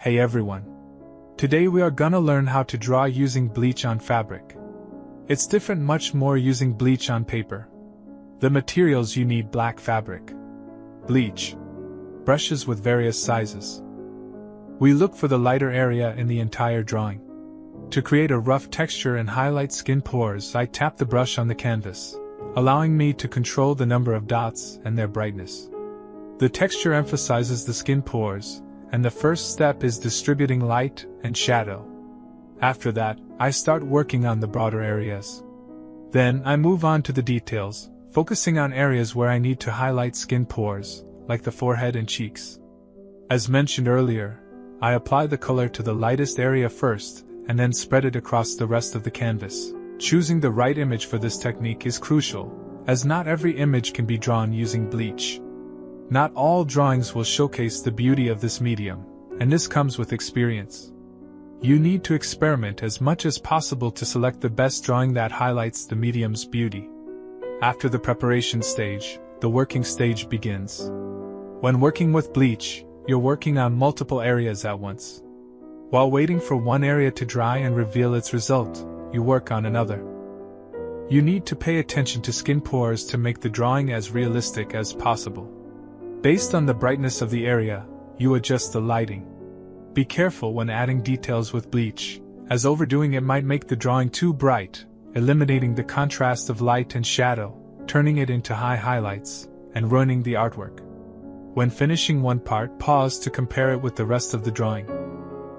Hey everyone. Today we are gonna learn how to draw using bleach on fabric. It's different much more using bleach on paper. The materials you need: black fabric, bleach, brushes with various sizes. We look for the lighter area in the entire drawing. To create a rough texture and highlight skin pores, I tap the brush on the canvas, allowing me to control the number of dots and their brightness. The texture emphasizes the skin pores, and the first step is distributing light and shadow. After that, I start working on the broader areas. Then I move on to the details, focusing on areas where I need to highlight skin pores, like the forehead and cheeks. As mentioned earlier, I apply the color to the lightest area first, and then spread it across the rest of the canvas. Choosing the right image for this technique is crucial, as not every image can be drawn using bleach. Not all drawings will showcase the beauty of this medium, and this comes with experience. You need to experiment as much as possible to select the best drawing that highlights the medium's beauty. After the preparation stage, the working stage begins. When working with bleach, you're working on multiple areas at once. While waiting for one area to dry and reveal its result, you work on another. You need to pay attention to skin pores to make the drawing as realistic as possible. Based on the brightness of the area, you adjust the lighting. Be careful when adding details with bleach, as overdoing it might make the drawing too bright, eliminating the contrast of light and shadow, turning it into high highlights, and ruining the artwork. When finishing one part, pause to compare it with the rest of the drawing.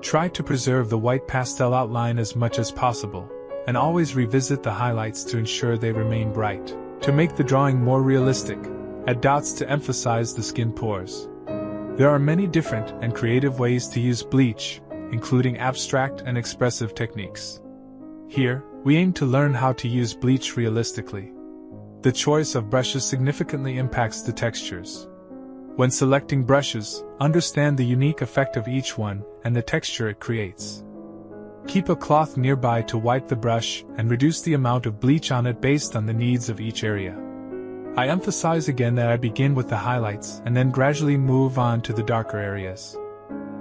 Try to preserve the white pastel outline as much as possible, and always revisit the highlights to ensure they remain bright. To make the drawing more realistic, add dots to emphasize the skin pores. There are many different and creative ways to use bleach, including abstract and expressive techniques. Here, we aim to learn how to use bleach realistically. The choice of brushes significantly impacts the textures. When selecting brushes, understand the unique effect of each one and the texture it creates. Keep a cloth nearby to wipe the brush and reduce the amount of bleach on it based on the needs of each area. I emphasize again that I begin with the highlights and then gradually move on to the darker areas.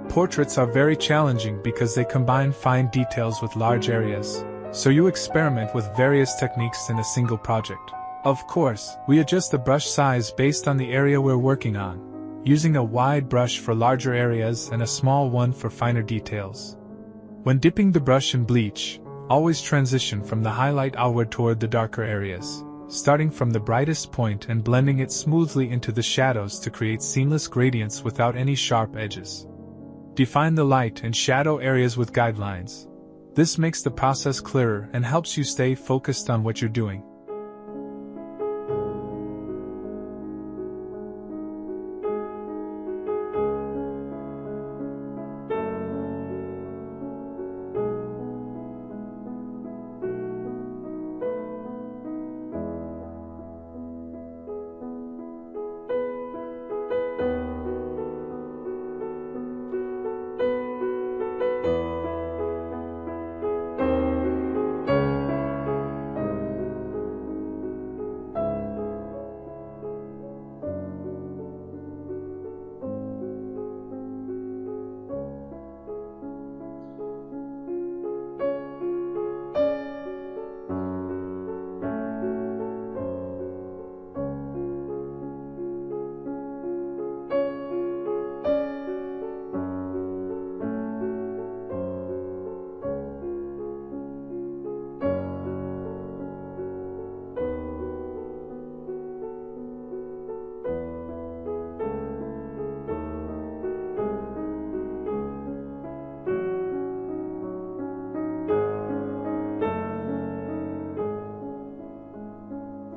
Portraits are very challenging because they combine fine details with large areas, so you experiment with various techniques in a single project. Of course, we adjust the brush size based on the area we're working on, using a wide brush for larger areas and a small one for finer details. When dipping the brush in bleach, always transition from the highlight outward toward the darker areas, starting from the brightest point and blending it smoothly into the shadows to create seamless gradients without any sharp edges. Define the light and shadow areas with guidelines. This makes the process clearer and helps you stay focused on what you're doing.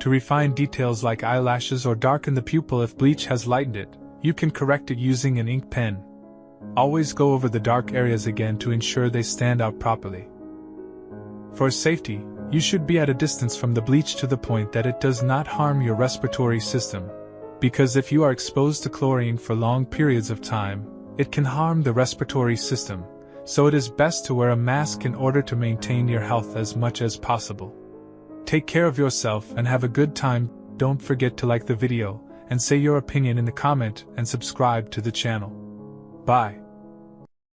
To refine details like eyelashes or darken the pupil if bleach has lightened it, you can correct it using an ink pen. Always go over the dark areas again to ensure they stand out properly. For safety, you should be at a distance from the bleach to the point that it does not harm your respiratory system, because if you are exposed to chlorine for long periods of time, it can harm the respiratory system, so it is best to wear a mask in order to maintain your health as much as possible. Take care of yourself and have a good time. Don't forget to like the video and say your opinion in the comment and subscribe to the channel. Bye.